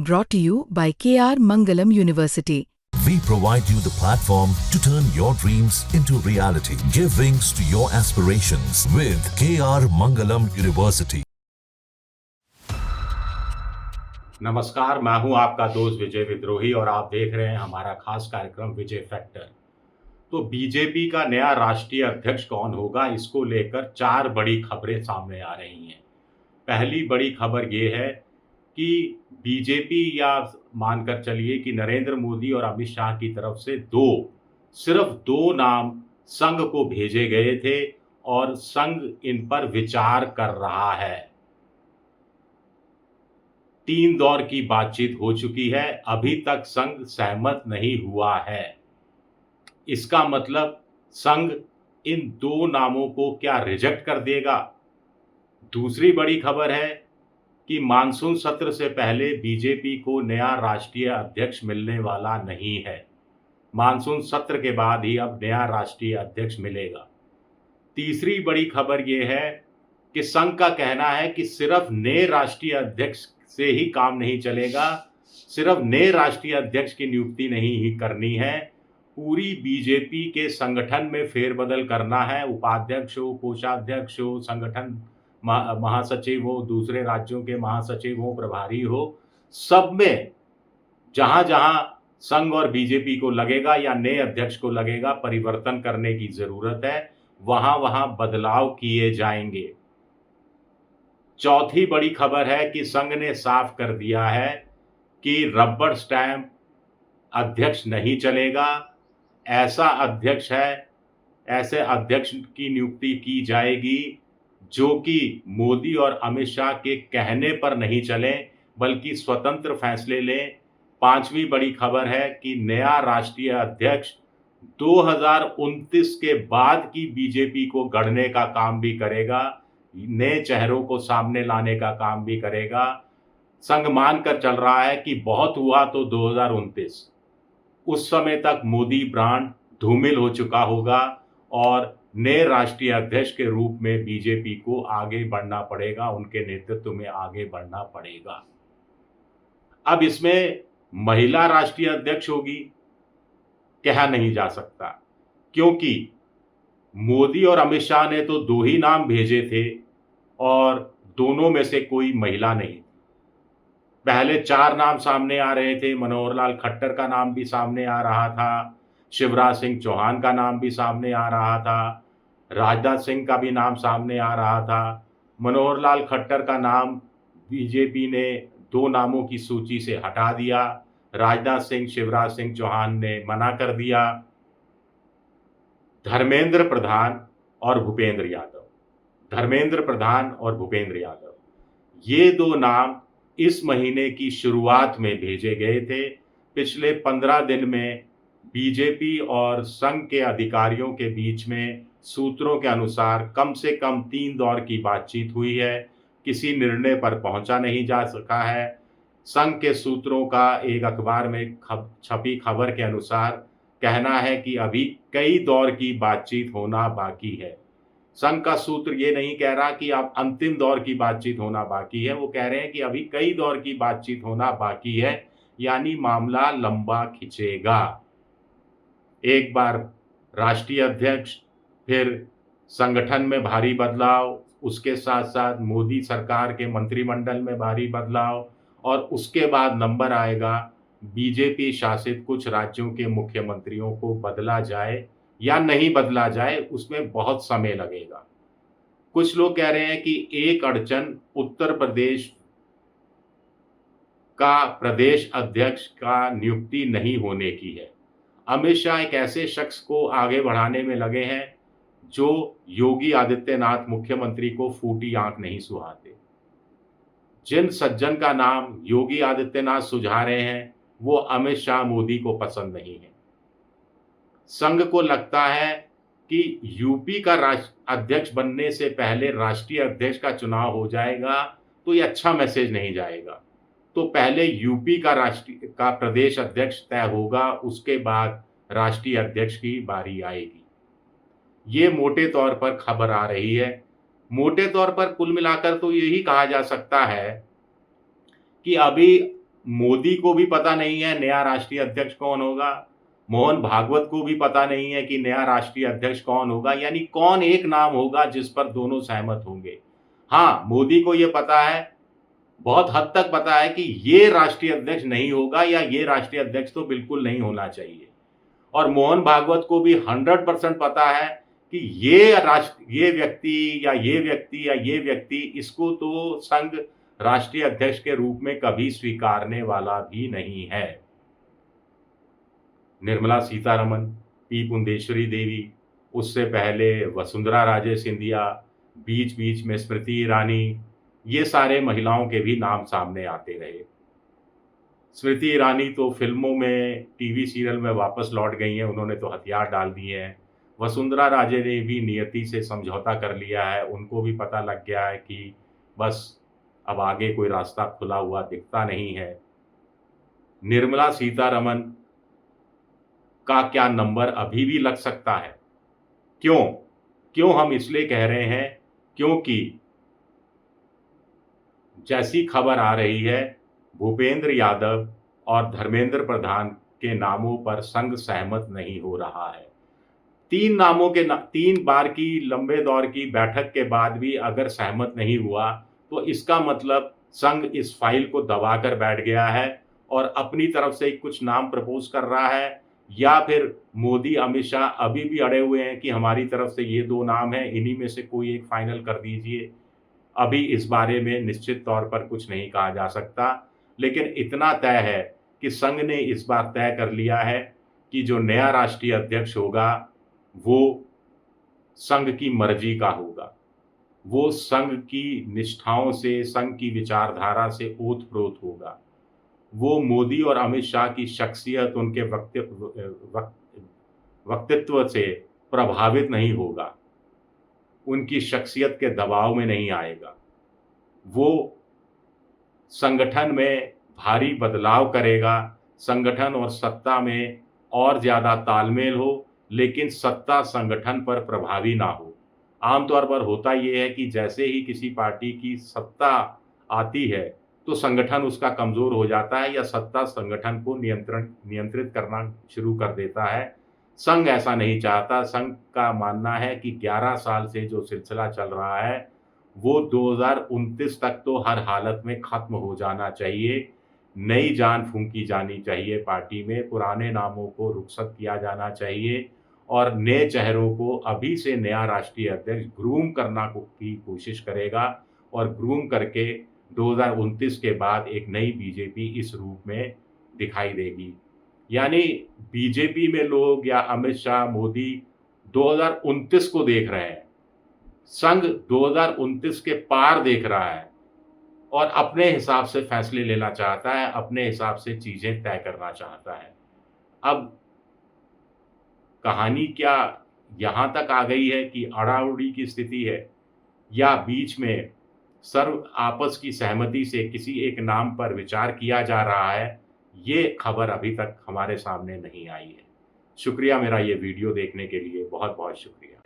brought to you by KR Mangalam University. We provide you the platform to turn your dreams into reality. Give wings to your aspirations with KR Mangalam University. नमस्कार, मैं हूं आपका दोस्त विजय विद्रोही और आप देख रहे हैं हमारा खास कार्यक्रम विजय फैक्टर। तो बीजेपी का नया राष्ट्रीय अध्यक्ष कौन होगा, इसको लेकर 4 बड़ी खबरें सामने आ रही हैं। पहली बड़ी खबर ये है कि बीजेपी या मानकर चलिए कि नरेंद्र मोदी और अमित शाह की तरफ से सिर्फ दो नाम संघ को भेजे गए थे और संघ इन पर विचार कर रहा है। 3 दौर की बातचीत हो चुकी है, अभी तक संघ सहमत नहीं हुआ है। इसका मतलब संघ इन 2 नामों को क्या रिजेक्ट कर देगा? दूसरी बड़ी खबर है कि मानसून सत्र से पहले बीजेपी को नया राष्ट्रीय अध्यक्ष मिलने वाला नहीं है। मानसून सत्र के बाद ही अब नया राष्ट्रीय अध्यक्ष मिलेगा। तीसरी बड़ी खबर यह है कि संघ का कहना है कि सिर्फ नए राष्ट्रीय अध्यक्ष से ही काम नहीं चलेगा, सिर्फ नए राष्ट्रीय अध्यक्ष की नियुक्ति नहीं ही करनी है, पूरी बीजेपी के संगठन में फेरबदल करना है। उपाध्यक्ष हो, कोषाध्यक्ष हो, संगठन महासचिव हो, दूसरे राज्यों के महासचिव हो, प्रभारी हो, सब में जहां जहां संघ और बीजेपी को लगेगा या नए अध्यक्ष को लगेगा परिवर्तन करने की जरूरत है, वहां वहां बदलाव किए जाएंगे। चौथी बड़ी खबर है कि संघ ने साफ कर दिया है कि रबर स्टैंप अध्यक्ष नहीं चलेगा। ऐसा अध्यक्ष है, ऐसे अध्यक्ष की नियुक्ति की जाएगी जो कि मोदी और अमित शाह के कहने पर नहीं चलें बल्कि स्वतंत्र फैसले लें। पांचवी बड़ी खबर है कि नया राष्ट्रीय अध्यक्ष 2029 के बाद की बीजेपी को गढ़ने का काम भी करेगा, नए चेहरों को सामने लाने का काम भी करेगा। संघ मानकर चल रहा है कि बहुत हुआ तो 2029, उस समय तक मोदी ब्रांड धूमिल हो चुका होगा और नए राष्ट्रीय अध्यक्ष के रूप में बीजेपी को आगे बढ़ना पड़ेगा, उनके नेतृत्व में आगे बढ़ना पड़ेगा। अब इसमें महिला राष्ट्रीय अध्यक्ष होगी कहा नहीं जा सकता, क्योंकि मोदी और अमित शाह ने तो 2 ही नाम भेजे थे और दोनों में से कोई महिला नहीं। पहले 4 नाम सामने आ रहे थे, मनोहर लाल खट्टर का नाम भी सामने आ रहा था, शिवराज सिंह चौहान का नाम भी सामने आ रहा था, राजनाथ सिंह का भी नाम सामने आ रहा था। मनोहर लाल खट्टर का नाम बीजेपी ने 2 नामों की सूची से हटा दिया, राजनाथ सिंह, शिवराज सिंह चौहान ने मना कर दिया। धर्मेंद्र प्रधान और भूपेंद्र यादव, धर्मेंद्र प्रधान और भूपेंद्र यादव, ये 2 नाम इस महीने की शुरुआत में भेजे गए थे। पिछले 15 दिन में बीजेपी और संघ के अधिकारियों के बीच में सूत्रों के अनुसार कम से कम 3 दौर की बातचीत हुई है, किसी निर्णय पर पहुंचा नहीं जा सका है। संघ के सूत्रों का एक अखबार में छपी खबर के अनुसार कहना है कि अभी कई दौर की बातचीत होना बाकी है। संघ का सूत्र ये नहीं कह रहा कि अब अंतिम दौर की बातचीत होना बाकी है, वो कह रहे हैं कि अभी कई दौर की बातचीत होना बाकी है, यानी मामला लंबा खिंचेगा। एक बार राष्ट्रीय अध्यक्ष, फिर संगठन में भारी बदलाव, उसके साथ साथ मोदी सरकार के मंत्रिमंडल में भारी बदलाव और उसके बाद नंबर आएगा बीजेपी शासित कुछ राज्यों के मुख्यमंत्रियों को बदला जाए या नहीं बदला जाए, उसमें बहुत समय लगेगा। कुछ लोग कह रहे हैं कि एक अड़चन उत्तर प्रदेश का प्रदेश अध्यक्ष का नियुक्ति नहीं होने की है। अमित शाह एक ऐसे शख्स को आगे बढ़ाने में लगे हैं जो योगी आदित्यनाथ मुख्यमंत्री को फूटी आंख नहीं सुहाते। जिन सज्जन का नाम योगी आदित्यनाथ सुझा रहे हैं वो अमित शाह मोदी को पसंद नहीं है। संघ को लगता है कि यूपी का अध्यक्ष बनने से पहले राष्ट्रीय अध्यक्ष का चुनाव हो जाएगा तो ये अच्छा मैसेज नहीं जाएगा, तो पहले यूपी का प्रदेश अध्यक्ष तय होगा, उसके बाद राष्ट्रीय अध्यक्ष की बारी आएगी। ये मोटे तौर पर खबर आ रही है। मोटे तौर पर कुल मिलाकर तो यही कहा जा सकता है कि अभी मोदी को भी पता नहीं है नया राष्ट्रीय अध्यक्ष कौन होगा, मोहन भागवत को भी पता नहीं है कि नया राष्ट्रीय अध्यक्ष कौन होगा, यानी कौन एक नाम होगा जिस पर दोनों सहमत होंगे। हाँ, मोदी को यह पता है, बहुत हद तक पता है कि ये राष्ट्रीय अध्यक्ष नहीं होगा या ये राष्ट्रीय अध्यक्ष तो बिल्कुल नहीं होना चाहिए। और मोहन भागवत को भी 100% पता है कि ये व्यक्ति इसको तो संघ राष्ट्रीय अध्यक्ष के रूप में कभी स्वीकारने वाला भी नहीं है। निर्मला सीतारमन, पी पुंदेश्वरी देवी, उससे पहले वसुंधरा राजे सिंधिया, बीच बीच में स्मृति ईरानी, ये सारे महिलाओं के भी नाम सामने आते रहे। स्मृति ईरानी तो फिल्मों में, टीवी सीरियल में वापस लौट गई हैं, उन्होंने तो हथियार डाल दिए हैं। वसुंधरा राजे ने भी नियति से समझौता कर लिया है, उनको भी पता लग गया है कि बस अब आगे कोई रास्ता खुला हुआ दिखता नहीं है। निर्मला सीतारमन का क्या नंबर अभी भी लग सकता है? क्यों हम इसलिए कह रहे हैं, क्योंकि जैसी खबर आ रही है, भूपेंद्र यादव और धर्मेंद्र प्रधान के नामों पर संघ सहमत नहीं हो रहा है। 3 बार की लंबे दौर की बैठक के बाद भी अगर सहमत नहीं हुआ तो इसका मतलब संघ इस फाइल को दबाकर बैठ गया है और अपनी तरफ से कुछ नाम प्रपोज कर रहा है, या फिर मोदी अमित शाह अभी भी अड़े हुए हैं कि हमारी तरफ से ये 2 नाम हैं, इन्हीं में से कोई एक फाइनल कर दीजिए। अभी इस बारे में निश्चित तौर पर कुछ नहीं कहा जा सकता, लेकिन इतना तय है कि संघ ने इस बार तय कर लिया है कि जो नया राष्ट्रीय अध्यक्ष होगा वो संघ की मर्जी का होगा, वो संघ की निष्ठाओं से, संघ की विचारधारा से ओत-प्रोत होगा। वो मोदी और अमित शाह की शख्सियत, उनके वक्तित्व से प्रभावित नहीं होगा, उनकी शख्सियत के दबाव में नहीं आएगा। वो संगठन में भारी बदलाव करेगा, संगठन और सत्ता में और ज़्यादा तालमेल हो, लेकिन सत्ता संगठन पर प्रभावी ना हो। आमतौर पर होता ये है कि जैसे ही किसी पार्टी की सत्ता आती है तो संगठन उसका कमज़ोर हो जाता है या सत्ता संगठन को नियंत्रित करना शुरू कर देता है। संघ ऐसा नहीं चाहता। संघ का मानना है कि 11 साल से जो सिलसिला चल रहा है वो 2029 तक तो हर हालत में ख़त्म हो जाना चाहिए। नई जान फूंकी जानी चाहिए पार्टी में, पुराने नामों को रुखसत किया जाना चाहिए और नए चेहरों को अभी से नया राष्ट्रीय अध्यक्ष ग्रूम करना की कोशिश करेगा और ग्रूम करके 2029 के बाद एक नई बीजेपी इस रूप में दिखाई देगी। यानी बीजेपी में लोग या अमित शाह, मोदी 2029 को देख रहे हैं, संघ 2029 के पार देख रहा है और अपने हिसाब से फैसले लेना चाहता है, अपने हिसाब से चीज़ें तय करना चाहता है। अब कहानी क्या यहाँ तक आ गई है कि अड़ाउड़ी की स्थिति है, या बीच में सर्व आपस की सहमति से किसी एक नाम पर विचार किया जा रहा है, ये खबर अभी तक हमारे सामने नहीं आई है। शुक्रिया मेरा ये वीडियो देखने के लिए, बहुत बहुत शुक्रिया।